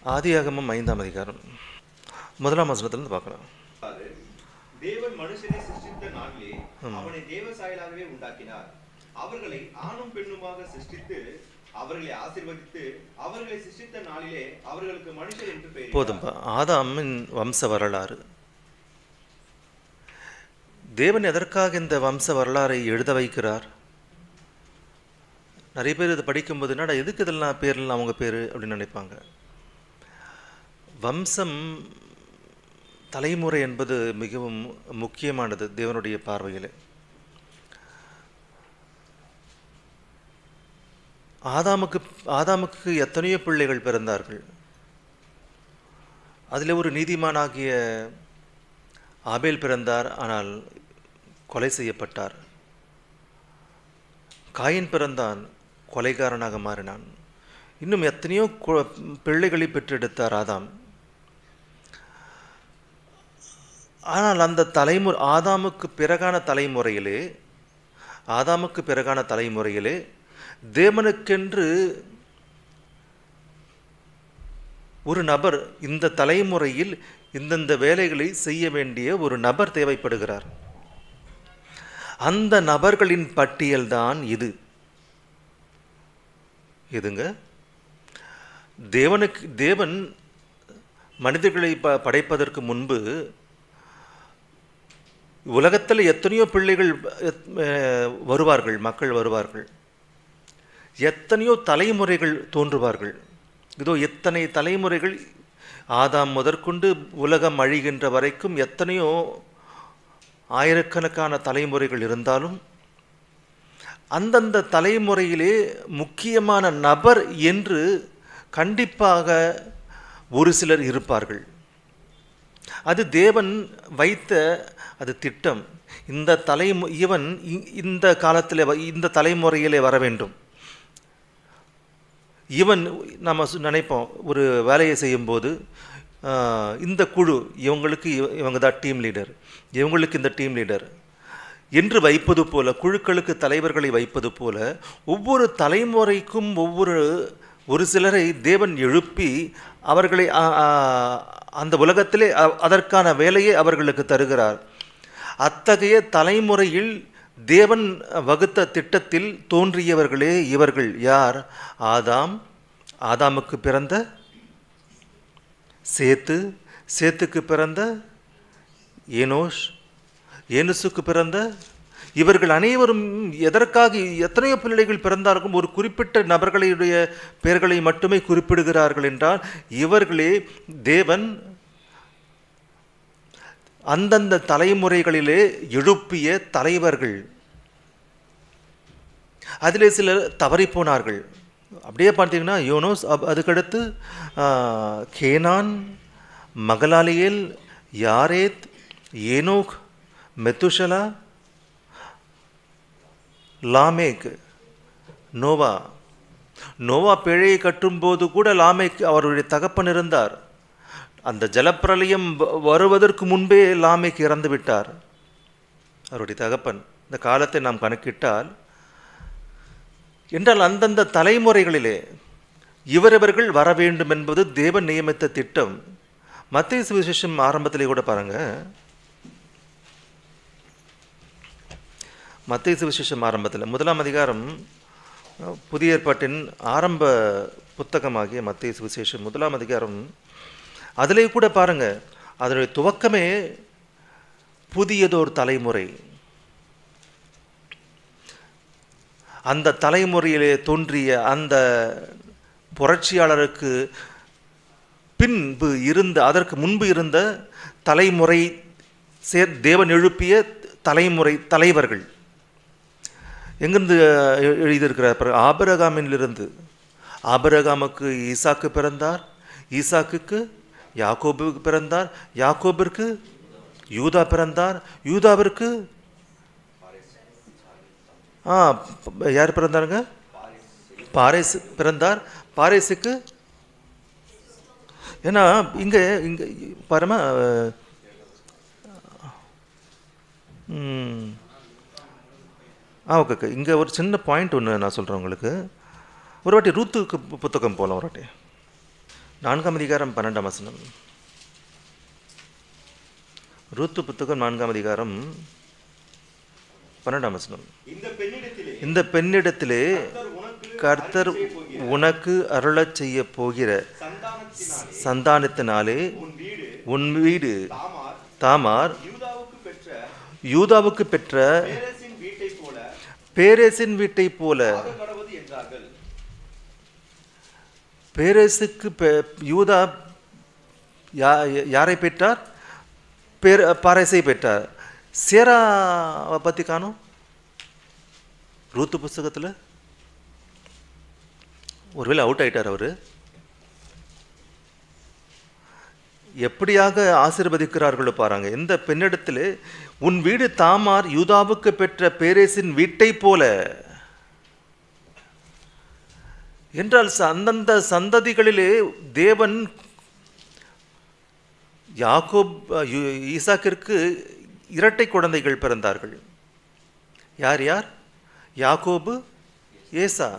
ஆதியாகமம் 5ஆம் அதிகாரம் 1ஆம் வசனத்திலிருந்து பார்க்கலாம். தேவன் மனுஷனை சிருஷ்டித்த நாளிலே அவனை தேவ சாயலாகவே உண்டாக்கினார். அவர்களை ஆணும் பெண்ணுமாக சிருஷ்டித்து அவர்களை ஆசீர்வதித்து அவர்களை சிருஷ்டித்த நாளிலே அவர்களுக்கு மனுஷர் என்று பெயர். போதும்பா. ஆதாமின் வம்ச வரலாறு. தேவன் எதற்காக இந்த வம்ச வரலாறை எழுத வைக்கிறார்? நிறைய பேர் இதை படிக்கும்போது என்னடா எதுக்கு இதெல்லாம் பேர்லாம் அவங்க பேர் அப்படின்னு நினைப்பாங்க. வம்சம் தலைமுறை என்பது மிகவும் முக்கியமானது தேவனுடைய பார்வையில். ஆதாமுக்கு எத்தனையோ பிள்ளைகள் பிறந்தார்கள். அதில் ஒரு நீதிமானாகிய ஆபேல் பிறந்தார், ஆனால் கொலை செய்யப்பட்டார். காயின் பிறந்தான், கொலைகாரனாக மாறினான். இன்னும் எத்தனையோ பிள்ளைகளை பெற்றெடுத்தார் ஆதாம். ஆனால் அந்த ஆதாமுக்கு பிறகான தலைமுறையிலே தேவனுக்கென்று ஒரு நபர், இந்த தலைமுறையில் இந்தந்த வேலைகளை செய்ய வேண்டிய ஒரு நபர் தேவைப்படுகிறார். அந்த நபர்களின் பட்டியல்தான் இதுங்க. தேவன் மனிதர்களை படைப்பதற்கு முன்பு உலகத்தில் எத்தனையோ பிள்ளைகள் வருவார்கள், மக்கள் வருவார்கள், எத்தனையோ தலைமுறைகள் தோன்றுவார்கள். இதோ எத்தனை தலைமுறைகள், ஆதாம் முதற்கொண்டு உலகம் அழிகின்ற வரைக்கும் எத்தனையோ ஆயிரக்கணக்கான தலைமுறைகள் இருந்தாலும் அந்தந்த தலைமுறையிலே முக்கியமான நபர் என்று கண்டிப்பாக ஒரு சிலர் இருப்பார்கள். அது தேவன் வைத்த அது திட்டம். இவன் இந்த காலத்தில் இந்த தலைமுறையிலே வர வேண்டும். நம்ம நினைப்போம், ஒரு வேலையை செய்யும்போது இந்த குழு இவங்க தான் டீம் லீடர், இவங்களுக்கு இந்த டீம் லீடர் என்று வைப்பது போல, குழுக்களுக்கு தலைவர்களை வைப்பது போல ஒவ்வொரு தலைமுறைக்கும் ஒரு சிலரை தேவன் எழுப்பி அவர்களை அந்த உலகத்திலே அதற்கான வேலையை அவர்களுக்கு தருகிறார். அத்தகைய தலைமுறையில் தேவன் வகுத்த திட்டத்தில் தோன்றியவர்களே இவர்கள். யார்? ஆதாமுக்கு பிறந்த சேத்துக்கு பிறந்த ஏனோஷ், ஏனுசுக்கு பிறந்த இவர்கள் அனைவரும் எதற்காக எத்தனையோ பிள்ளைகள் பிறந்தாலும் ஒரு குறிப்பிட்ட நபர்களுடைய பெயர்களை மட்டுமே குறிப்பிடுகிறார்கள் என்றால் இவர்களே தேவன் அந்தந்த தலைமுறைகளிலே எழுப்பிய தலைவர்கள். அதிலே சிலர் தவறி போனார்கள். அப்படியே பார்த்தீங்கன்னா யோனோஸ், அதுக்கடுத்து கேனான், மகலாலியேல், யாரேத், ஏனோக், மெத்துஷலா, லாமேக், நோவா பிழையை கட்டும்போது கூட லாமேக் அவருடைய தகப்பன் இருந்தார். அந்த ஜலப்பிரளயம் வருவதற்கு முன்பே லாமேக் இறந்து விட்டார், அவருடைய தகப்பன். இந்த காலத்தை நாம் கணக்கிட்டால் என்றால் அந்தந்த தலைமுறைகளிலே இவரவர்கள் வர வேண்டும் என்பது தேவன் நியமித்த திட்டம். மத்தேயு சுவிசேஷம் ஆரம்பத்திலே கூட பாருங்க, மத்தேயு சுவிசேஷம் ஆரம்பத்தில் 1ஆம் அதிகாரம், புதிய ஏற்பாட்டின் ஆரம்ப புத்தகமாகிய மத்தேயு சுவிசேஷம் 1ஆம் அதிகாரம், அதிலே கூட பாருங்க, அதனுடைய துவக்கமே புதியதோர் தலைமுறை. அந்த தலைமுறையிலே தோன்றிய அந்த புரட்சியாளருக்கு அதற்கு முன்பு இருந்த தலைமுறை தேவன் எழுப்பிய தலைமுறை தலைவர்கள். எங்கிருந்து எழுதியிருக்கிறார்? ஆபிரகாமிலிருந்து. ஆபிரகாமுக்கு ஈசாக்கு பிறந்தார், ஈசாக்குக்கு யாக்கோபுக்கு பிறந்தார், யாக்கோபிற்கு யூதா பிறந்தார், யூதாவிற்கு யார் பிறந்தாருங்க? பாரேஸ் பிறந்தார். பாரேஸுக்கு ஏன்னா இங்கே பாருமா, ஓகே, இங்கே ஒரு சின்ன பாயிண்ட் ஒன்று நான் சொல்கிறேன் உங்களுக்கு. ஒரு வாட்டி ரூத்துக்கு புத்தகம் போகலாம். ஒரு வாட்டி 4ஆம் அதிகாரம் 12ஆம் வசனம். ரூத்து புத்தகம் 4ஆம் அதிகாரம் 12ஆம் வசனம். இந்த பெண்ணிடத்திலே கர்த்தர் உனக்கு அருளச் செய்ய போகிற சந்தானத்தினாலே உன் வீடு தாமார் யூதாவுக்கு பெற்ற பேரேசின் வீட்டை போல. பேரேசுக்கு யூதா யாரை பெற்றார்? பாரேசை பெற்றார். சேராவை பற்றி காணும் ரூத்து புஸ்தகத்தில். ஒருவேளை அவுட் ஆயிட்டார் அவர். எப்படியாக ஆசீர்வதிக்கிறார்களோ பாருங்க. இந்த பெண்ணிடத்தில் உன் வீடு தாமார் யூதாவுக்கு பெற்ற பேரேசின் வீட்டை போல என்றால் அந்தந்த சந்ததிகளிலே தேவன் யாக்கோப் ஈசாக்கிற்கு இரட்டை குழந்தைகள் பிறந்தார்கள். யார் யார்? யாக்கோபு, ஏசா.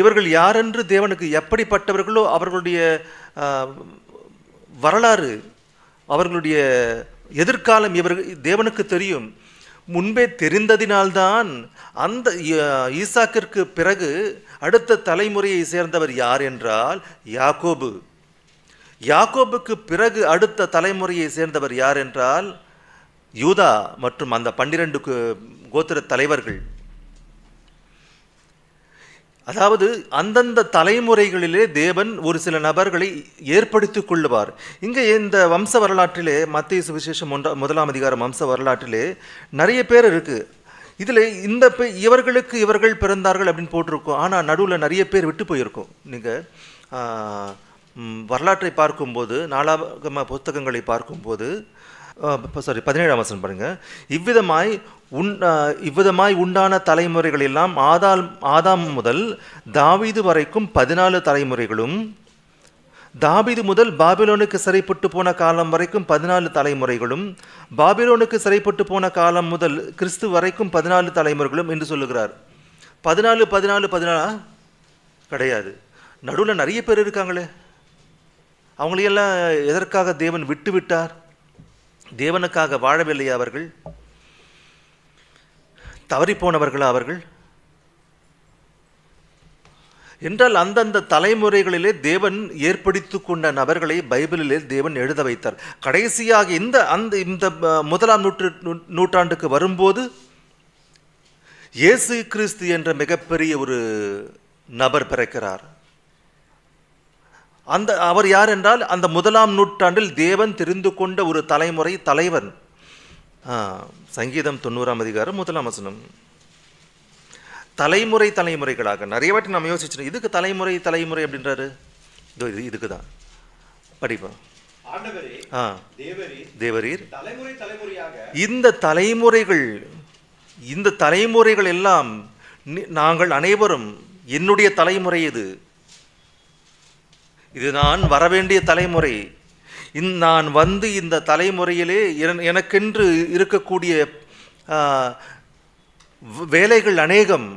இவர்கள் யாரென்று தேவனுக்கு எப்படிப்பட்டவர்களோ அவர்களுடைய வரலாறு, அவர்களுடைய எதிர்காலம் தேவனுக்கு தெரியும். முன்பே தெரிந்ததினால்தான் அந்த ஈசாக்கிற்கு பிறகு அடுத்த தலைமுறையை சேர்ந்தவர் யார் என்றால் யாக்கோபு. யாக்கோபுக்கு பிறகு அடுத்த தலைமுறையை சேர்ந்தவர் யார் என்றால் யூதா மற்றும் அந்த 12 கோத்திர தலைவர்கள். அதாவது அந்தந்த தலைமுறைகளிலே தேவன் ஒரு சில நபர்களை ஏற்படுத்திக் கொள்ளுவார். இங்கே இந்த வம்ச வரலாற்றிலே மத்தேயு சுவிசேஷம் 1ஆம் அதிகாரம் வம்ச வரலாற்றிலே நிறைய பேர் இருக்கு. இதில் இந்த இவர்களுக்கு இவர்கள் பிறந்தார்கள் அப்படின்னு போட்டிருக்கோம். ஆனால் நடுவில் நிறைய பேர் விட்டு போயிருக்கும். நீங்கள் வரலாற்றை பார்க்கும்போது, நாளாகம புத்தகங்களை பார்க்கும்போது 17ஆம் வசனம் பாருங்க. இவ்விதமாய் உண்டான தலைமுறைகள் எல்லாம் ஆதாம் முதல் தாவீது வரைக்கும் 14 தலைமுறைகளும், தாவீது முதல் பாபிலோனுக்கு சிறைப்பட்டு போன காலம் வரைக்கும் 14 தலைமுறைகளும், பாபிலோனுக்கு சிறைப்பட்டு போன காலம் முதல் கிறிஸ்து வரைக்கும் 14 தலைமுறைகளும் என்று சொல்லுகிறார். 14 கிடையாது. நடுவில் நிறைய பேர் இருக்காங்களே. அவங்களையெல்லாம் எதற்காக தேவன் விட்டு விட்டார்? தேவனுக்காக வாழவில்லையா அவர்கள்? தவறி போனவர்களா அவர்கள் என்றால் அந்தந்த தலைமுறைகளிலே தேவன் ஏற்படுத்தி கொண்ட நபர்களை பைபிளிலே தேவன் எழுத வைத்தார். கடைசியாக இந்த 1ஆம் நூற்றாண்டுக்கு வரும்போது இயேசு கிறிஸ்து என்ற மிகப்பெரிய ஒரு நபர் பிறக்கிறார். அவர் யார் என்றால் அந்த 1ஆம் நூற்றாண்டில் தேவன் தெரிந்து கொண்ட ஒரு தலைமுறை தலைவன். சங்கீதம் 90ஆம் அதிகாரம் 1ஆம் வசனம். தலைமுறைகளாக நிறைய வாட்டி நம்ம யோசிச்சோம். இதுக்கு தலைமுறை அப்படின்றாரு. இதுக்கு தான் படிப்போம். தேவரீர் இந்த தலைமுறைகள் எல்லாம் நாங்கள் அனைவரும் என்னுடைய தலைமுறை. இது நான் வரவேண்டிய தலைமுறை. நான் வந்து இந்த தலைமுறையிலே எனக்கென்று இருக்கக்கூடிய வேலைகள் அநேகம்.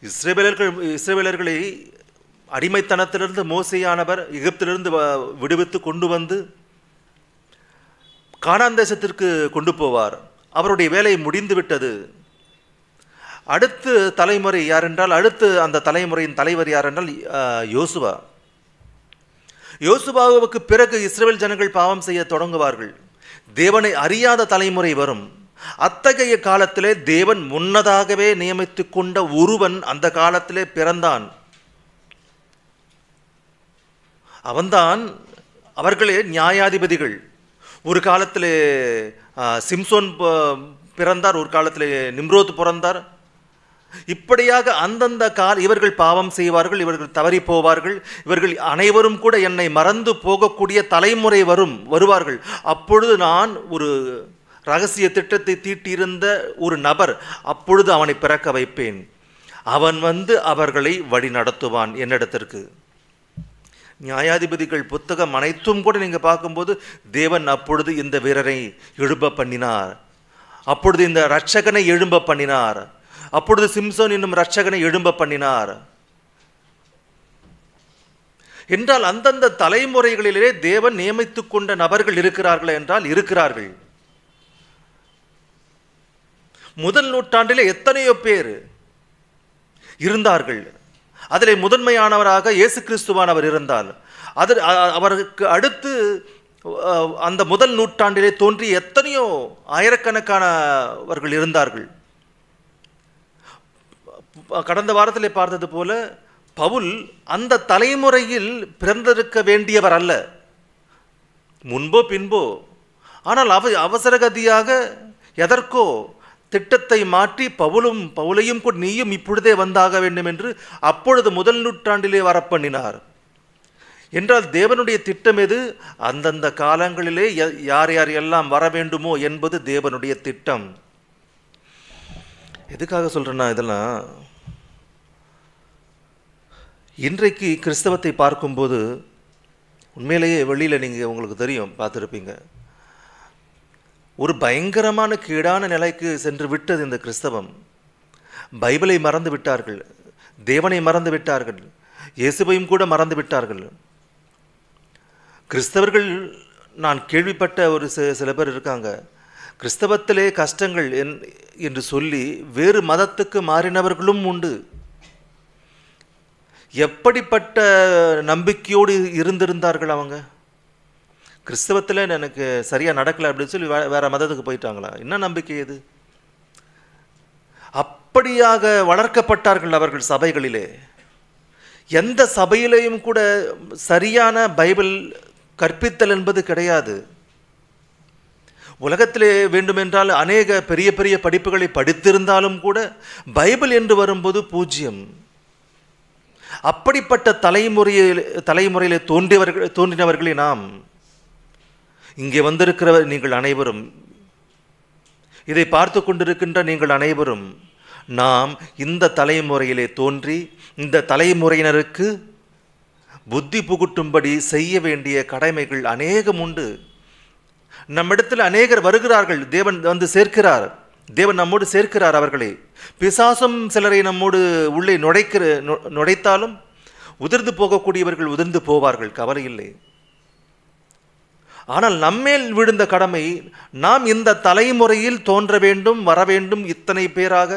இஸ்ரவேலர்களை அடிமைத்தனத்திலிருந்து மோசேயானவர் எகிப்திலிருந்து விடுவித்து கொண்டு வந்து கானான் தேசத்திற்கு கொண்டு போவார். அவருடைய வேலை முடிந்து விட்டது. அடுத்த தலைமுறை யார் என்றால், அடுத்து அந்த தலைமுறையின் தலைவர் யார் என்றால் யோசுவா. யோசுவாவுக்கு பிறகு இஸ்ரவேல் ஜனங்கள் பாவம் செய்ய தொடங்குவார்கள். தேவனை அறியாத தலைமுறை வரும். அத்தகைய காலத்திலே தேவன் முன்னதாகவே நியமித்து கொண்ட ஒருவன் அந்த காலத்திலே பிறந்தான். அவன்தான் அவர்களே நியாயாதிபதிகள். ஒரு காலத்திலே சிம்சோன் பிறந்தார், ஒரு காலத்திலே நிம்ரோத் பிறந்தார். இப்படியாக அந்தந்த இவர்கள் பாவம் செய்வார்கள், இவர்கள் தவறி போவார்கள். இவர்கள் அனைவரும் கூட என்னை மறந்து போகக்கூடிய தலைமுறை வருவார்கள். அப்பொழுது நான் ஒரு ரகசிய திட்டத்தை தீட்டியிருந்த ஒரு நபர், அப்பொழுது அவனை பிறக்க வைப்பேன். அவன் வந்து அவர்களை வழி நடத்துவான் என்னிடத்திற்கு. நியாயாதிபதிகள் புத்தகம் அனைத்தும் கூட நீங்க பார்க்கும்போது தேவன் அப்பொழுது இந்த வீரரை எழும்ப பண்ணினார், அப்பொழுது இந்த இரட்சகனை எழும்ப பண்ணினார், அப்பொழுது சிம்சோன் என்னும் இரட்சகனை எழும்ப பண்ணினார். என்றால் அந்தந்த தலைமுறைகளிலே தேவன் நியமித்து கொண்ட நபர்கள் இருக்கிறார்கள் என்றால் இருக்கிறார்கள். முதல் நூற்றாண்டிலே எத்தனையோ பேர் இருந்தார்கள். அதில் முதன்மையானவராக இயேசு கிறிஸ்துவானவர் இருந்தால் அவருக்கு அடுத்து அந்த முதல் நூற்றாண்டிலே தோன்றிய எத்தனையோ ஆயிரக்கணக்கானவர்கள் இருந்தார்கள். கடந்த வாரத்திலே பார்த்தது போல பவுல் அந்த தலைமுறையில் பிறந்திருக்க வேண்டியவர் அல்ல, முன்போ பின்போ. ஆனால் அவசரகதியாக எதற்கோ திட்டத்தை மாற்றி பவுலையும் கூட நீயும் இப்பொழுதே வந்தாக வேண்டும் என்று அப்பொழுது முதல் நூற்றாண்டிலே வரப்பண்ணினார். என்றால் தேவனுடைய திட்டம் எது? அந்தந்த காலங்களிலே யார் யார் எல்லாம் வர வேண்டுமோ என்பது தேவனுடைய திட்டம். எதுக்காக சொல்றேன்னா, இதெல்லாம் இன்றைக்கு கிறிஸ்தவத்தை பார்க்கும்போது உண்மையிலேயே வெளியில் நீங்கள் உங்களுக்கு தெரியும், பார்த்துருப்பீங்க, ஒரு பயங்கரமான கீடான நிலைக்கு சென்று விட்டது இந்த கிறிஸ்தவம். பைபிளை மறந்து விட்டார்கள், தேவனை மறந்து விட்டார்கள், இயேசுவையும் கூட மறந்து விட்டார்கள். கிறிஸ்தவர்கள், நான் கேள்விப்பட்ட ஒரு சில பேர் இருக்காங்க, கிறிஸ்தவத்திலே கஷ்டங்கள் என்று சொல்லி வேறு மதத்துக்கு மாறினவர்களும் உண்டு. எப்படிப்பட்ட நம்பிக்கையோடு இருந்திருந்தார்கள் அவங்க? கிறிஸ்தவத்தில் எனக்கு சரியாக நடக்கலை அப்படின்னு சொல்லி வேறு மதத்துக்கு போயிட்டாங்களா? என்ன நம்பிக்கை இது? அப்படியாக வளர்க்கப்பட்டார்கள் அவர்கள் சபைகளிலே. எந்த சபையிலேயும் கூட சரியான பைபிள் கற்பித்தல் என்பது கிடையாது. உலகத்திலே வேண்டுமென்றால் அநேக பெரிய பெரிய படிப்புகளை படித்திருந்தாலும் கூட பைபிள் என்று வரும்போது பூஜ்யம். அப்படிப்பட்ட தலைமுறையிலே தோன்றினவர்களே நாம். இங்கே வந்திருக்கிறவர் நீங்கள் அனைவரும், இதை பார்த்து கொண்டிருக்கின்ற நீங்கள் அனைவரும், நாம் இந்த தலைமுறையிலே தோன்றி இந்த தலைமுறையினருக்கு புத்தி புகுட்டும்படி செய்ய வேண்டிய கடமைகள் அநேகம் உண்டு. நம்மிடத்தில் அநேகர் வருகிறார்கள், தேவன் வந்து சேர்க்கிறார், தேவன் நம்மோடு சேர்க்கிறார் அவர்களை. பிசாசும் சிலரை நம்மோடு உள்ளே நுழைத்தாலும் உதிர்ந்து போகக்கூடியவர்கள் உதிர்ந்து போவார்கள், கவலை இல்லை. ஆனால் நம்மேல் விழுந்த கடமை, நாம் இந்த தலைமுறையில் தோன்ற வேண்டும், வர வேண்டும். இத்தனை பேராக,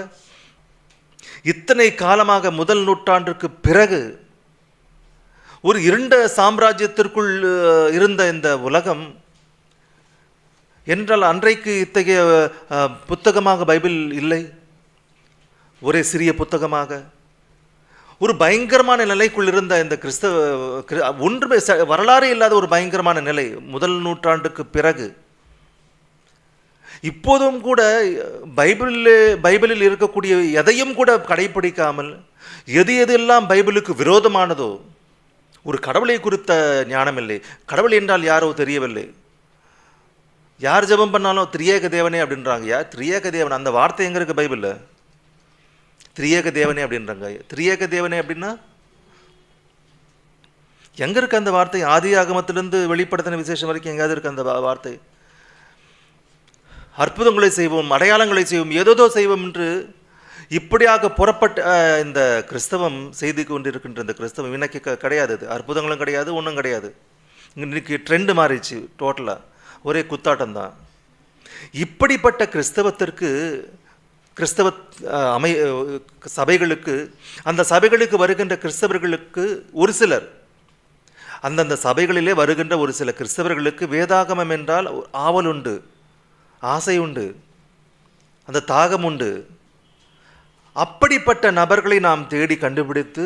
இத்தனை காலமாக, முதல் நூற்றாண்டிற்கு பிறகு ஒரு இருண்ட சாம்ராஜ்யத்திற்குள் இருந்த இந்த உலகம் என்றால், அன்றைக்கு இத்தகைய புத்தகமாக பைபிள் இல்லை, ஒரே சிறிய புத்தகமாக ஒரு பயங்கரமான நிலைக்குள் இருந்த இந்த ஒன்றுமே வரலாறு இல்லாத ஒரு பயங்கரமான நிலை முதல் நூற்றாண்டுக்கு பிறகு. இப்போதும் கூட பைபிளில் இருக்கக்கூடிய எதையும் கூட கடைபிடிக்காமல், எது எதெல்லாம் பைபிளுக்கு விரோதமானதோ, ஒரு கடவுளை குறித்த ஞானம் இல்லை. கடவுள் என்றால் யாரோ தெரியவில்லை. யார் ஜெபம் பண்ணாலும் திரியேக தேவனே அப்படின்றாங்க. யார் திரியேக தேவன்? அந்த வார்த்தை எங்கே இருக்குது பைபிளில்? திரியேக தேவனே அப்படின்றாங்க. திரியேக தேவனே அப்படின்னா எங்கே இருக்கு அந்த வார்த்தை? ஆதி ஆகமத்திலிருந்து வெளிப்படுத்தின விசேஷம் வரைக்கும் எங்கேயாவது இருக்கு அந்த வார்த்தை? அற்புதங்களை செய்வோம், அடையாளங்களை செய்வோம், ஏதோ செய்வோம் என்று இப்படியாக புறப்பட்ட இந்த கிறிஸ்தவம் செய்து கொண்டிருக்கின்ற இந்த கிறிஸ்தவம் இன்னைக்கு கிடையாது. அது அற்புதங்களும் கிடையாது, ஒன்றும் கிடையாது. இன்னைக்கு ட்ரெண்டு மாறிடுச்சு, டோட்டலாக ஒரே குத்தாட்டம் தான். இப்படிப்பட்ட கிறிஸ்தவத்திற்கு, கிறிஸ்தவ சபைகளுக்கு, அந்த சபைகளுக்கு வருகின்ற கிறிஸ்தவர்களுக்கு ஒரு சிலர், அந்தந்த சபைகளிலே வருகின்ற ஒரு சில கிறிஸ்தவர்களுக்கு வேதாகமம் என்றால் ஆவல் உண்டு, ஆசை உண்டு, அந்த தாகம் உண்டு. அப்படிப்பட்ட நபர்களை நாம் தேடி கண்டுபிடித்து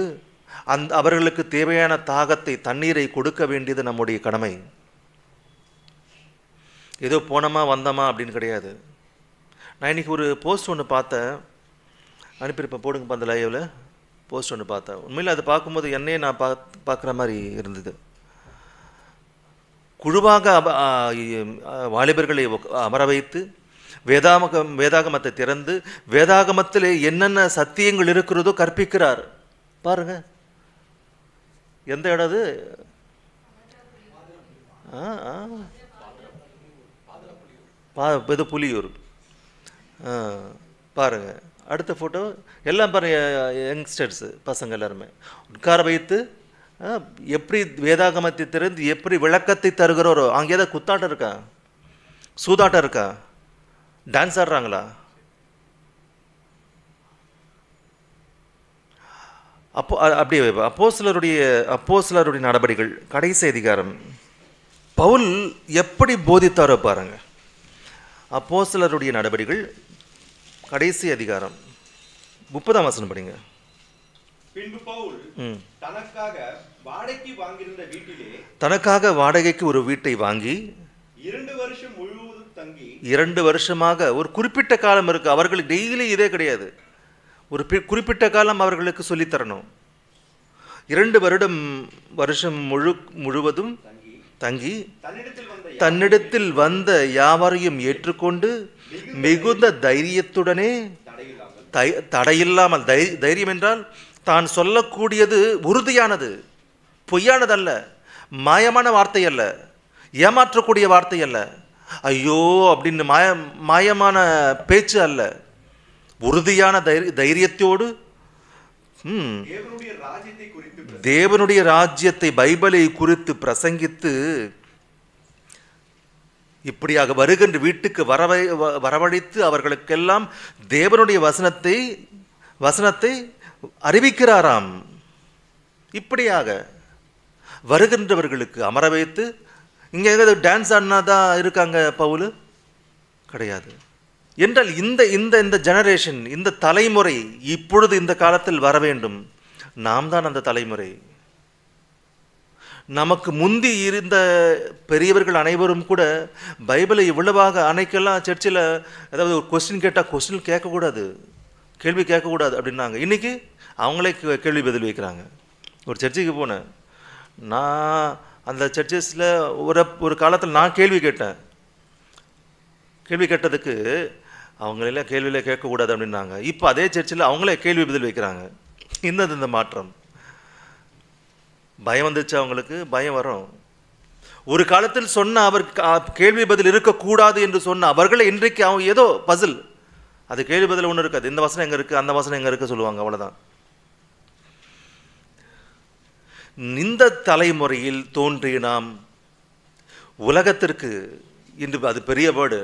அவர்களுக்கு தேவையான தாகத்தை, தண்ணீரை கொடுக்க வேண்டியது நம்முடைய கடமை. ஏதோ போனோமா வந்தோமா அப்படின்னு கிடையாது. நான் இன்றைக்கி ஒரு போஸ்ட் ஒன்று பார்த்தேன், அனுப்பியிருப்பேன், போடுங்கப்பா அந்த லைவில். போஸ்ட் ஒன்று பார்த்தேன். உண்மையில் அது பார்க்கும்போது என்னையே நான் பார்க்குற மாதிரி இருந்தது. குழுவாக வாலிபர்களை அமர வைத்து வேதாகமத்தை திறந்து வேதாகமத்தில் என்னென்ன சத்தியங்கள் இருக்கிறதோ கற்பிக்கிறார். பாருங்க, எந்த இடம் அது? இது புலியூர். பாருங்க, அடுத்த ஃபோட்டோ எல்லாம் பாருங்க, யங்ஸ்டர்ஸு பசங்க எல்லாருமே உட்கார வைத்து எப்படி வேதாகமத்தை திறந்து எப்படி விளக்கத்தை தருகிறோரோ. அங்கே ஏதாவது குத்தாட்டம் இருக்கா, சூதாட்டம் இருக்கா, டான்ஸ் ஆடுறாங்களா? அப்படி அப்போஸ்தலருடைய நடபடிகள் கடைசி அதிகாரம் பவுல் எப்படி போதித்தாரோ பாருங்க. அப்போஸ்தலருடைய நடபடிகள் கடைசி அதிகாரம் 30ஆம் வசனம் படிங்க. பின்பு பவுல் தனக்காக வாடகைக்கு ஒரு வீட்டை வாங்கி 2 வருஷம் முழுவதும் தங்கி 2 வருஷமாக, ஒரு குறிப்பிட்ட காலம் இருக்கு, அவர்களுக்கு டெய்லி இதே கிடையாது, ஒரு குறிப்பிட்ட காலம் அவர்களுக்கு சொல்லித்தரணும். 2 வருஷம் முழுவதும் தங்கி தன்னிடத்தில் வந்த யாவரையும் ஏற்றுக்கொண்டு மிகுந்த தைரியத்துடனே, தடையில்லாமல், தைரியம் என்றால் தான் சொல்லக்கூடியது உறுதியானது, பொய்யானதல்ல, மாயமான வார்த்தை அல்ல, ஏமாற்றக்கூடிய வார்த்தை அல்ல, ஐயோ அப்படின்னு மாயமான பேச்சு அல்ல, உறுதியான தைரியத்தோடு தேவனுடைய ராஜ்யத்தை பைபிளை குறித்து பிரசங்கித்து இப்படியாக வருகின்ற வீட்டுக்கு வரவழைத்து அவர்களுக்கெல்லாம் தேவனுடைய வசனத்தை அறிவிக்கிறாராம். இப்படியாக வருகின்றவர்களுக்கு அமர வைத்து, இங்கே எதாவது டான்ஸ் ஆடினாதான் இருக்காங்க பவுல் கிடையாது என்றால் இந்த ஜெனரேஷன், இந்த தலைமுறை இப்பொழுது இந்த காலத்தில் வர வேண்டும். நாம் தான் அந்த தலைமுறை. நமக்கு முந்தி இருந்த பெரியவர்கள் அனைவரும் கூட பைபிளை இவ்வளவாக அன்னைக்கெல்லாம் சர்ச்சில் ஏதாவது ஒரு கொஸ்டின் கேட்டால் கொஸ்டின் கேட்கக்கூடாது, கேள்வி கேட்கக்கூடாது அப்படின்னாங்க. இன்றைக்கி அவங்களே கேள்வி பதில் வைக்கிறாங்க. ஒரு சர்ச்சுக்கு போனேன் நான், அந்த சர்ச்சஸில் ஒரு காலத்தில் நான் கேள்வி கேட்டேன். கேள்வி கேட்டதுக்கு அவங்களெல்லாம் கேள்வியில் கேட்கக்கூடாது அப்படின்னாங்க. இப்போ அதே சர்ச்சில் அவங்களே கேள்வி பதில் வைக்கிறாங்க. இந்த மாற்றம். பயம் வந்துச்சு அவங்களுக்கு, பயம் வரும். ஒரு காலத்தில் சொன்ன அவர் கேள்வி பதில் இருக்கக்கூடாது என்று சொன்ன அவர்களை இன்றைக்கு அவங்க ஏதோ பசில், அது கேள்வி பதில் ஒன்று இருக்காது, இந்த வசனம் எங்கே இருக்குது, அந்த வசனம் எங்கே இருக்குது சொல்லுவாங்க, அவ்வளோதான். இந்த தலைமுறையில் தோன்றிய நாம் உலகத்திற்கு, இன்று அது பெரிய வேர்டு,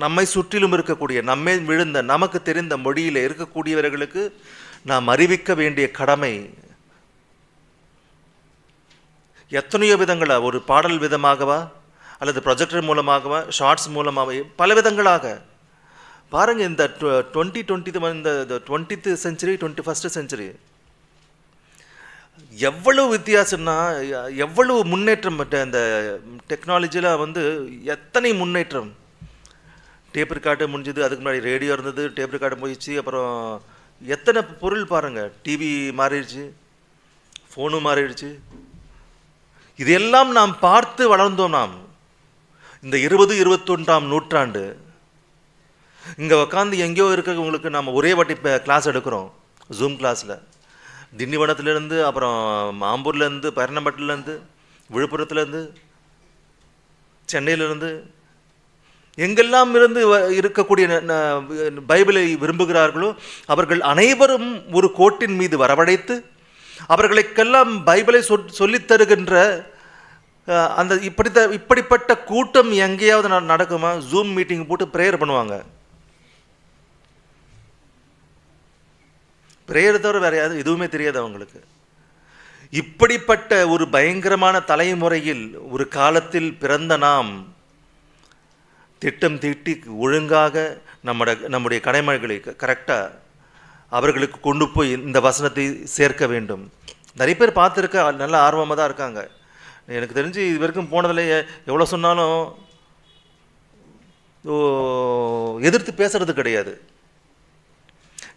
நம்மை சுற்றிலும் இருக்கக்கூடிய, நம்மை விழுந்த, நமக்கு தெரிந்த மொழியில் இருக்கக்கூடியவர்களுக்கு நாம் அறிவிக்க வேண்டிய கடமை எத்தனையோ விதங்களா, ஒரு பாடல் விதமாகவா அல்லது ப்ரொஜெக்டர் மூலமாகவா, ஷார்ட்ஸ் மூலமாகவே, பல விதங்களாக பாருங்கள். இந்த 20th செஞ்சுரி 21st செஞ்சுரி எவ்வளவு வித்தியாசம்னா, எவ்வளவு முன்னேற்றம். இந்த டெக்னாலஜியில் எத்தனை முன்னேற்றம். டேப் ரெக்கார்டு முடிஞ்சது, அதுக்கு முன்னாடி ரேடியோ இருந்தது, டேப் ரெக்கார்டு போயிடுச்சு, அப்புறம் எத்தனை பொருள் பாருங்கள். டிவி மாறிடுச்சு, ஃபோனு மாறிடுச்சு. இதையெல்லாம் நாம் பார்த்து வளர்ந்தோம். நாம் இந்த 20, 21ஆம் நூற்றாண்டு இங்கே உட்காந்து எங்கேயோ இருக்கிறவங்களுக்கு நாம் ஒரே வாட்டி கிளாஸ் எடுக்கிறோம், ஜூம் கிளாஸில். திண்டிவனத்துலேருந்து, அப்புறம் மாம்பூர்லேருந்து, பரணம்பட்டிலேருந்து, விழுப்புரத்துலேருந்து, சென்னையிலேருந்து, எங்கெல்லாம் இருந்து இருக்கக்கூடிய பைபிளை விரும்புகிறார்களோ அவர்கள் அனைவரும் ஒரு கோட்டின் மீது வரவழைத்து அவர்களுக்கெல்லாம் பைபிளை சொல்லித் தருகின்ற அந்த இப்படிப்பட்ட கூட்டம் எங்கேயாவது நடக்குமா? ஜூம் மீட்டிங் போட்டு ப்ரேயர் பண்ணுவாங்க. ப்ரேயர் தவிர வேற யாரும் எதுவுமே தெரியாது அவங்களுக்கு. இப்படிப்பட்ட ஒரு பயங்கரமான தலைமுறையில் ஒரு காலத்தில் பிறந்த நாம் திட்டம் தீட்டி ஒழுங்காக நம்முடைய கடமைகளை கரெக்டாக அவர்களுக்கு கொண்டு போய் இந்த வசனத்தை சேர்க்க வேண்டும். நிறைய பேர் பார்த்துருக்க நல்ல ஆர்வமாக தான் இருக்காங்க. எனக்கு தெரிஞ்சு இது வரைக்கும் போனதில் எவ்வளோ சொன்னாலும் எதிர்த்து பேசுறது கிடையாது.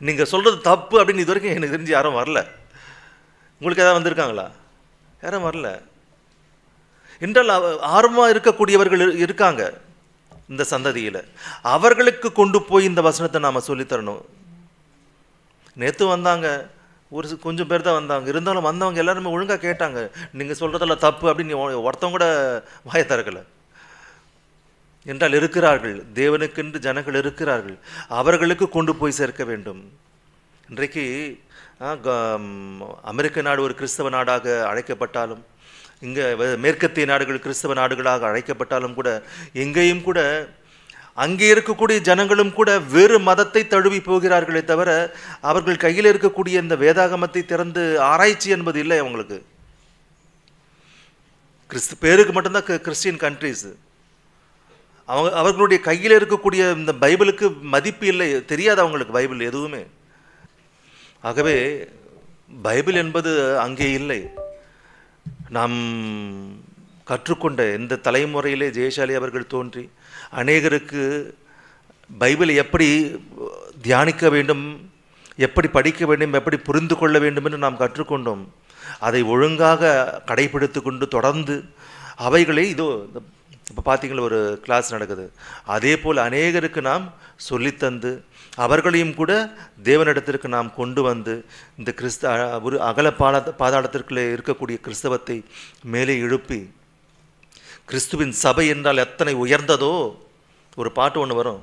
நீங்கள் சொல்கிறது தப்பு அப்படின்னு இது வரைக்கும் எனக்கு தெரிஞ்சு யாரும் வரல. உங்களுக்கு எதாவது வந்திருக்காங்களா? யாரும் வரல. என்றால் ஆர்வமாக இருக்கக்கூடியவர்கள் இருக்காங்க இந்த சந்ததியில். அவர்களுக்கு கொண்டு போய் இந்த வசனத்தை நாம் சொல்லித்தரணும். நேற்று வந்தாங்க, கொஞ்சம் பேர் தான் வந்தாங்க. இருந்தாலும் வந்தவங்க எல்லாருமே ஒழுங்காக கேட்டாங்க. நீங்கள் சொல்கிறதெல்லாம் தப்பு அப்படின்னு ஒருத்தவங்க கூட வாயை திறக்கலை. என்றால் இருக்கிறார்கள், தேவனுக்கென்று ஜனங்கள் இருக்கிறார்கள். அவர்களுக்கு கொண்டு போய் சேர்க்க வேண்டும். இன்றைக்கு அமெரிக்க நாடு ஒரு கிறிஸ்தவ நாடாக அழைக்கப்பட்டாலும், இங்கே மேற்கத்திய நாடுகள் கிறிஸ்தவ நாடுகளாக அழைக்கப்பட்டாலும் கூட, எங்கேயும் கூட அங்கே இருக்கக்கூடிய ஜனங்களும் கூட வேறு மதத்தை தழுவி போகிறார்களே தவிர அவர்கள் கையில் இருக்கக்கூடிய இந்த வேதாகமத்தை திறந்து ஆராய்ச்சி என்பது இல்லை அவங்களுக்கு. பேருக்கு மட்டும்தான் கிறிஸ்டியன் கண்ட்ரிஸ். அவர்களுடைய கையில் இருக்கக்கூடிய இந்த பைபிளுக்கு மதிப்பு இல்லை, தெரியாது அவங்களுக்கு பைபிள் எதுவுமே. ஆகவே பைபிள் என்பது அங்கே இல்லை. நாம் கற்றுக்கொண்ட இந்த தலைமுறையிலே ஜெயசாலி அவர்கள் தோன்றி அநேகருக்கு பைபிளை எப்படி தியானிக்க வேண்டும், எப்படி படிக்க வேண்டும், எப்படி புரிந்து கொள்ள வேண்டும் என்று நாம் கற்றுக்கொண்டோம். அதை ஒழுங்காக கடைபிடித்து கொண்டு தொடர்ந்து அவைகளை இதோ இப்போ பார்த்தீங்களா ஒரு கிளாஸ் நடக்குது, அதே போல் அநேகருக்கு நாம் சொல்லித்தந்து அவர்களையும் கூட தேவனிடத்திற்கு நாம் கொண்டு வந்து இந்த ஒரு அகல பாதாளத்திற்குள்ளே இருக்கக்கூடிய கிறிஸ்தவத்தை மேலே எழுப்பி, கிறிஸ்துவின் சபை என்றால் எத்தனை உயர்ந்ததோ. ஒரு பாட்டு ஒன்று வரும்,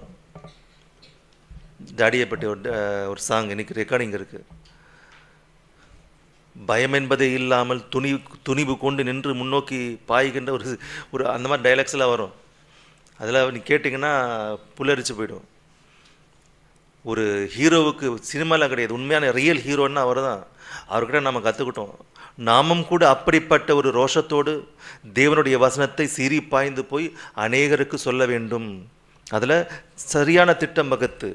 ஜாடியை பற்றி ஒரு சாங் இன்னைக்கு ரெக்கார்டிங் இருக்குது. பயம் என்பதே இல்லாமல் துணிவு கொண்டு நின்று முன்னோக்கி பாய்கின்ற ஒரு அந்த மாதிரி டைலாக்ஸ்லாம் வரும். அதில் நீ கேட்டிங்கன்னா புல்லரிச்சு போயிடும். ஒரு ஹீரோவுக்கு சினிமாவில் கிடையாது, உண்மையான ரியல் ஹீரோன்னா அவர் தான். அவர்கிட்ட நம்ம கற்றுக்கிட்டோம். நாமும் கூட அப்படிப்பட்ட ஒரு ரோஷத்தோடு தேவனுடைய வசனத்தை சீறி பாய்ந்து போய் அநேகருக்கு சொல்ல வேண்டும். அதில் சரியான திட்டம் வகுத்து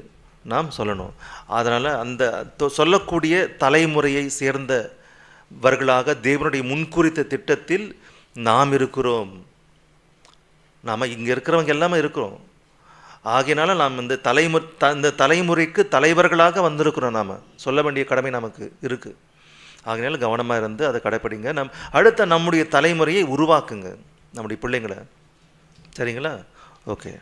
நாம் சொல்லணும். அதனால் அந்த சொல்லக்கூடிய தலைமுறையை சேர்ந்தவர்களாக தேவனுடைய முன்குறித்த திட்டத்தில் நாம் இருக்கிறோம். நாம் இங்கே இருக்கிறவங்க எல்லாமே இருக்கிறோம். ஆகையினால நாம் இந்த தலைமுறைக்கு தலைவர்களாக வந்திருக்கிறோம். நாம் சொல்ல வேண்டிய கடமை நமக்கு இருக்குது. ஆகையினால கவனமாக இருந்து அதை கடைப்பிடிங்க. அடுத்த நம்முடைய தலைமுறையை உருவாக்குங்க, நம்முடைய பிள்ளைங்களை. சரிங்களா? ஓகே.